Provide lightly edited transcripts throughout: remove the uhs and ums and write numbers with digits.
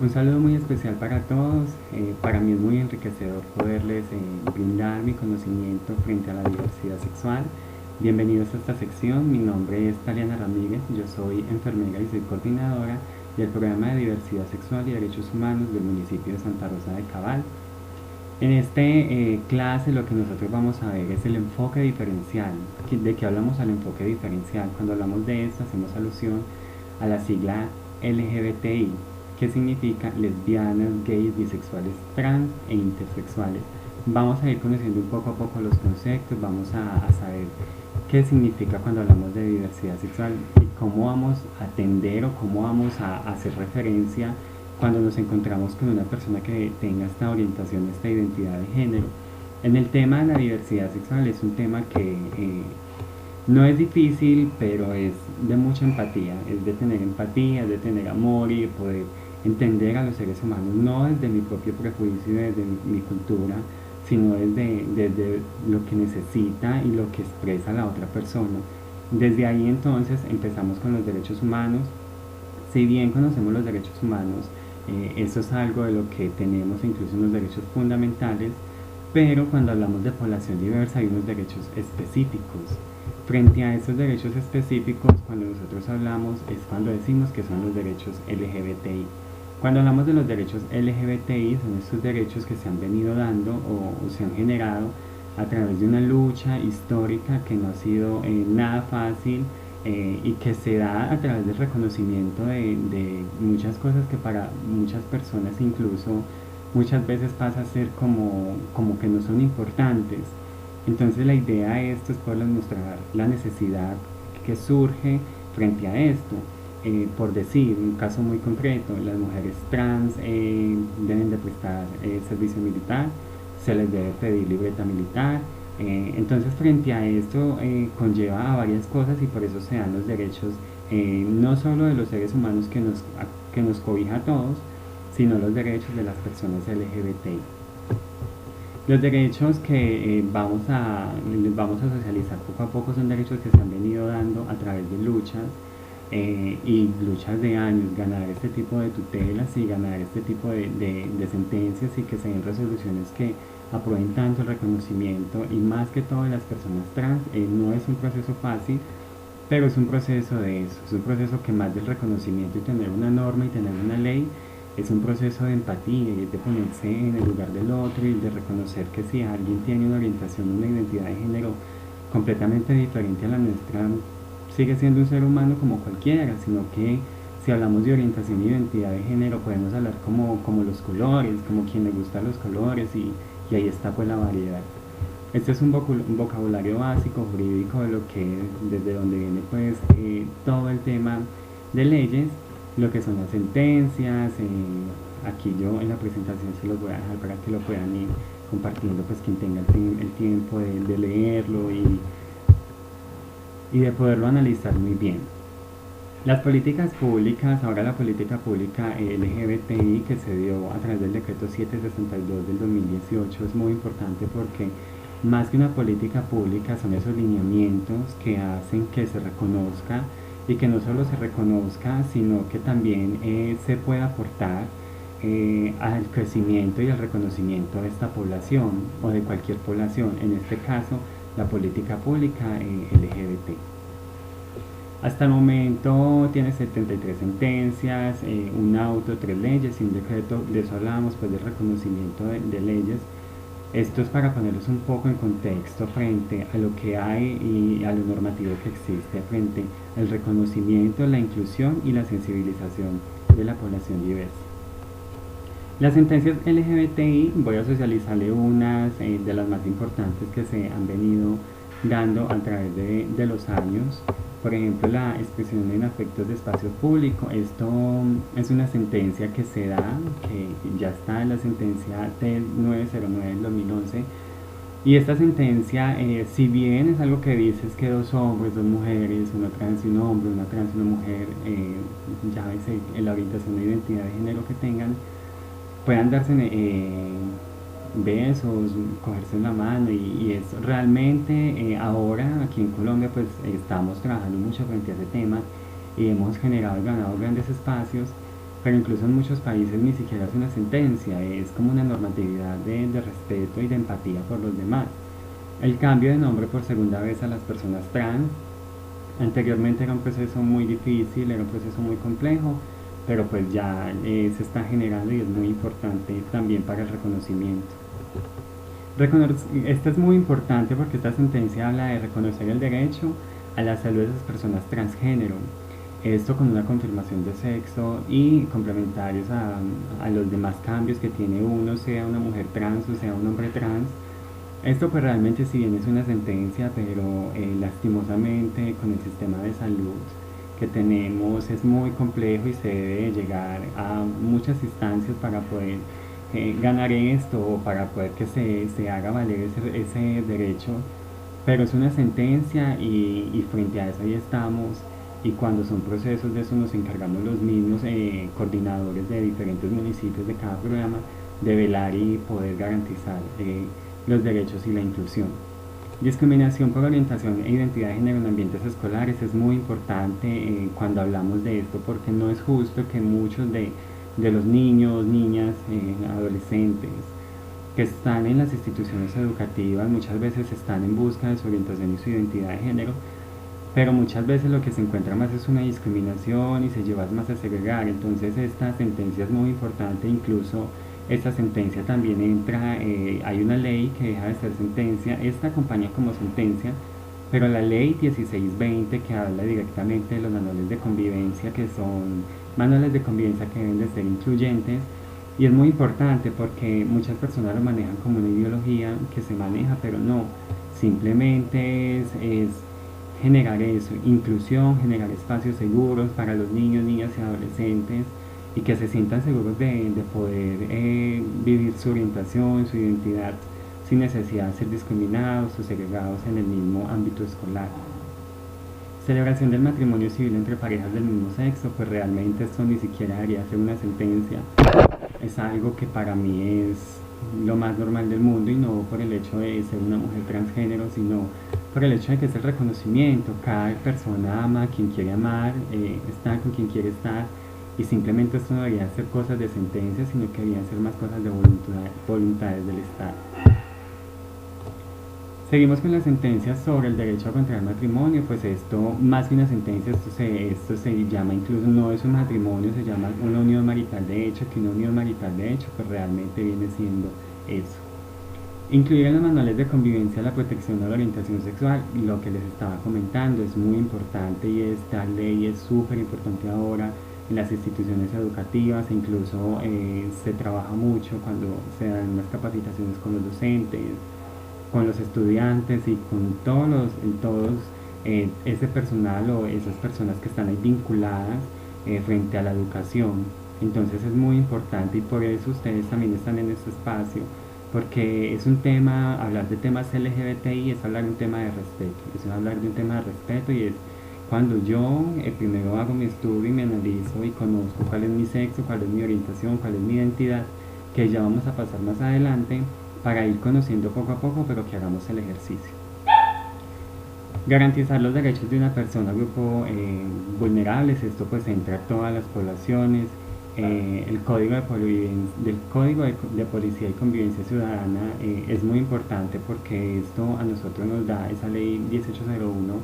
Un saludo muy especial para todos. Para mí es muy enriquecedor poderles brindar mi conocimiento frente a la diversidad sexual. Bienvenidos a esta sección. Mi nombre es Taliana Ramírez. Yo soy enfermera y soy coordinadora del programa de diversidad sexual y derechos humanos del municipio de Santa Rosa de Cabal. En esta clase lo que nosotros vamos a ver es el enfoque diferencial. ¿De qué hablamos al enfoque diferencial? Cuando hablamos de esto hacemos alusión a la sigla LGBTI, que significa lesbianas, gays, bisexuales, trans e intersexuales. Vamos a ir conociendo un poco a poco los conceptos, vamos a saber qué significa cuando hablamos de diversidad sexual y cómo vamos a atender o cómo vamos a hacer referencia cuando nos encontramos con una persona que tenga esta orientación, esta identidad de género. En el tema de la diversidad sexual es un tema que no es difícil, pero es de mucha empatía, es de tener empatía, es de tener amor y de poder entender a los seres humanos, no desde mi propio prejuicio, desde mi cultura, sino desde lo que necesita y lo que expresa la otra persona. Desde ahí entonces empezamos con los derechos humanos. Si bien conocemos los derechos humanos, eso es algo de lo que tenemos incluso en los derechos fundamentales, pero cuando hablamos de población diversa hay unos derechos específicos. Frente a esos derechos específicos, cuando nosotros hablamos es cuando decimos que son los derechos LGBTI. Cuando hablamos de los derechos LGBTI, son estos derechos que se han venido dando o se han generado a través de una lucha histórica que no ha sido nada fácil, y que se da a través del reconocimiento de muchas cosas que para muchas personas incluso muchas veces pasa a ser como que no son importantes. Entonces la idea de esto es poder mostrar la necesidad que surge frente a esto. Por decir, un caso muy concreto, las mujeres trans deben de prestar servicio militar, se les debe pedir libreta militar. Entonces frente a esto conlleva a varias cosas y por eso se dan los derechos no solo de los seres humanos que nos cobija a todos, sino los derechos de las personas LGBTI. Los derechos que les vamos a socializar poco a poco son derechos que se han venido dando a través de luchas y luchas de años, ganar este tipo de tutelas y ganar este tipo de sentencias y que se den resoluciones que aprueben tanto el reconocimiento y más que todo de las personas trans. No es un proceso fácil, pero es un proceso de eso, es un proceso que más del reconocimiento y tener una norma y tener una ley, es un proceso de empatía y de ponerse en el lugar del otro y de reconocer que si alguien tiene una orientación, una identidad de género completamente diferente a la nuestra, sigue siendo un ser humano como cualquiera, sino que si hablamos de orientación e identidad de género podemos hablar como los colores, como quien le gustan los colores y ahí está pues la variedad. Este es un vocabulario básico jurídico de lo que desde donde viene pues todo el tema de leyes, lo que son las sentencias. Aquí yo en la presentación se los voy a dejar para que lo puedan ir compartiendo pues quien tenga el tiempo de leerlo y de poderlo analizar muy bien. Las políticas públicas, ahora la política pública LGBTI que se dio a través del decreto 762 del 2018 es muy importante porque más que una política pública son esos lineamientos que hacen que se reconozca y que no solo se reconozca, sino que también se pueda aportar al crecimiento y al reconocimiento de esta población o de cualquier población, en este caso la política pública LGBT. Hasta el momento tiene 73 sentencias, un auto, 3 leyes y un decreto. De eso hablábamos pues del reconocimiento de leyes. Esto es para ponerlos un poco en contexto frente a lo que hay y a lo normativo que existe frente al reconocimiento, la inclusión y la sensibilización de la población diversa. Las sentencias LGBTI voy a socializarle unas de las más importantes que se han venido dando a través de los años. Por ejemplo, la expresión en afectos de espacio público. Esto es una sentencia que se da, que ya está en la sentencia T909 del 2011. Y esta sentencia, si bien es algo que dice es que dos hombres, dos mujeres, una trans y un hombre, una trans y una mujer, ya en la orientación de identidad de género que tengan, puedan darse besos, cogerse en la mano y es realmente ahora aquí en Colombia pues estamos trabajando mucho frente a ese tema y hemos generado y ganado grandes espacios pero incluso en muchos países ni siquiera es una sentencia, es como una normatividad de respeto y de empatía por los demás. El cambio de nombre por segunda vez a las personas trans, anteriormente era un proceso muy difícil, era un proceso muy complejo, pero pues ya se está generando y es muy importante también para el reconocimiento. Esto es muy importante porque esta sentencia habla de reconocer el derecho a la salud de esas personas transgénero. Esto con una confirmación de sexo y complementarios a los demás cambios que tiene uno, sea una mujer trans o sea un hombre trans. Esto pues realmente si bien es una sentencia, pero lastimosamente con el sistema de salud que tenemos es muy complejo y se debe llegar a muchas instancias para poder ganar esto o para poder que se haga valer ese derecho. Pero es una sentencia y frente a eso ahí estamos. Y cuando son procesos de eso nos encargamos los mismos coordinadores de diferentes municipios de cada programa de velar y poder garantizar los derechos y la inclusión. Discriminación por orientación e identidad de género en ambientes escolares es muy importante cuando hablamos de esto porque no es justo que muchos de los niños, niñas, adolescentes que están en las instituciones educativas muchas veces están en busca de su orientación y su identidad de género, pero muchas veces lo que se encuentra más es una discriminación y se lleva más a segregar. Entonces esta sentencia es muy importante, incluso esta sentencia también entra, hay una ley que deja de ser sentencia, esta acompaña como sentencia, pero la ley 1620 que habla directamente de los manuales de convivencia, que son manuales de convivencia que deben de ser incluyentes, y es muy importante porque muchas personas lo manejan como una ideología que se maneja, pero no, simplemente es generar eso, inclusión, generar espacios seguros para los niños, niñas y adolescentes y que se sientan seguros de poder vivir su orientación, su identidad sin necesidad de ser discriminados o segregados en el mismo ámbito escolar. Celebración del matrimonio civil entre parejas del mismo sexo, pues realmente esto ni siquiera debería ser una sentencia, es algo que para mí es lo más normal del mundo y no por el hecho de ser una mujer transgénero, sino por el hecho de que es el reconocimiento. Cada persona ama a quien quiere amar, está con quien quiere estar y simplemente esto no debería ser cosas de sentencia, sino que deberían ser más cosas de voluntades del Estado. Seguimos con las sentencias sobre el derecho a contraer matrimonio, pues esto más que una sentencia, esto se llama incluso, no es un matrimonio, se llama una unión marital de hecho, que una unión marital de hecho pues realmente viene siendo eso. Incluir en los manuales de convivencia la protección de la orientación sexual, lo que les estaba comentando es muy importante y esta ley es súper importante ahora en las instituciones educativas, e incluso se trabaja mucho cuando se dan las capacitaciones con los docentes, con los estudiantes y con todos ese personal o esas personas que están ahí vinculadas frente a la educación. Entonces es muy importante y por eso ustedes también están en este espacio, porque es un tema, hablar de temas LGBTI es hablar de un tema de respeto, es hablar de un tema de respeto y es cuando yo primero hago mi estudio y me analizo y conozco cuál es mi sexo, cuál es mi orientación, cuál es mi identidad, que ya vamos a pasar más adelante para ir conociendo poco a poco, pero que hagamos el ejercicio. Garantizar los derechos de una persona o grupo vulnerables, esto pues entra a todas las poblaciones. El Código del Código de Policía y Convivencia Ciudadana es muy importante porque esto a nosotros nos da, esa ley 1801,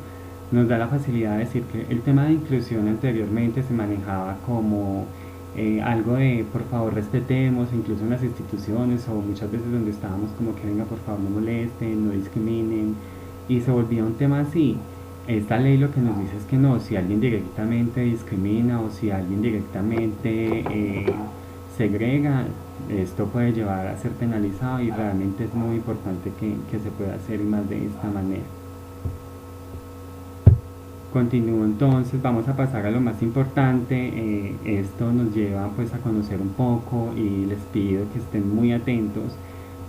nos da la facilidad de decir que el tema de inclusión anteriormente se manejaba como algo de por favor respetemos, incluso en las instituciones o muchas veces donde estábamos como que venga por favor no molesten, no discriminen y se volvía un tema así. Esta ley lo que nos dice es que no, si alguien directamente discrimina o si alguien directamente segrega, esto puede llevar a ser penalizado y realmente es muy importante que se pueda hacer más de esta manera. Continúo entonces, vamos a pasar a lo más importante, esto nos lleva pues a conocer un poco y les pido que estén muy atentos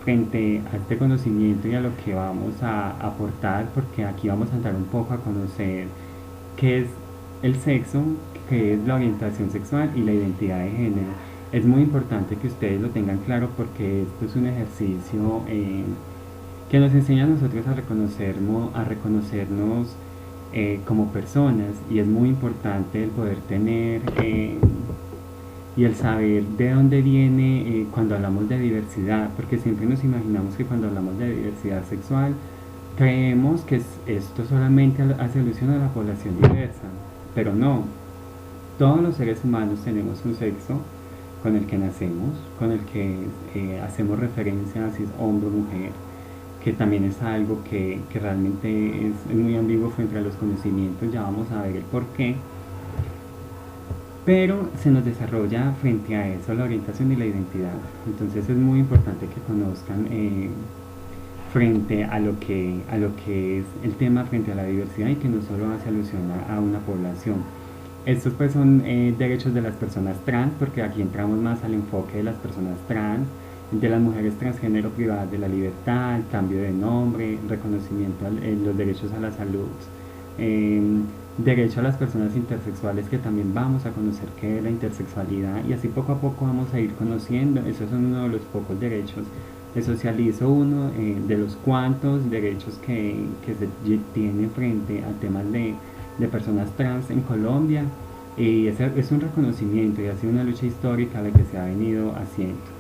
frente a este conocimiento y a lo que vamos a aportar, porque aquí vamos a entrar un poco a conocer qué es el sexo, qué es la orientación sexual y la identidad de género. Es muy importante que ustedes lo tengan claro porque esto es un ejercicio que nos enseña a nosotros a reconocernos como personas y es muy importante el poder tener y el saber de dónde viene cuando hablamos de diversidad, porque siempre nos imaginamos que cuando hablamos de diversidad sexual, creemos que esto solamente hace alusión a la población diversa, pero no, todos los seres humanos tenemos un sexo con el que nacemos, con el que hacemos referencia a si es hombre o mujer, que también es algo que realmente es muy ambiguo frente a los conocimientos, ya vamos a ver el por qué, pero se nos desarrolla frente a eso la orientación y la identidad. Entonces es muy importante que conozcan frente a lo que es el tema frente a la diversidad y que no solo hace alusión a una población. Estos pues son derechos de las personas trans, porque aquí entramos más al enfoque de las personas trans, de las mujeres transgénero privadas de la libertad, cambio de nombre, reconocimiento los derechos a la salud, eh, derecho a las personas intersexuales, que también vamos a conocer qué es la intersexualidad y así poco a poco vamos a ir conociendo. Esos son uno de los pocos derechos. Le socializo uno de los cuantos derechos que se tienen frente a temas de personas trans en Colombia, y es un reconocimiento y ha sido una lucha histórica la que se ha venido haciendo.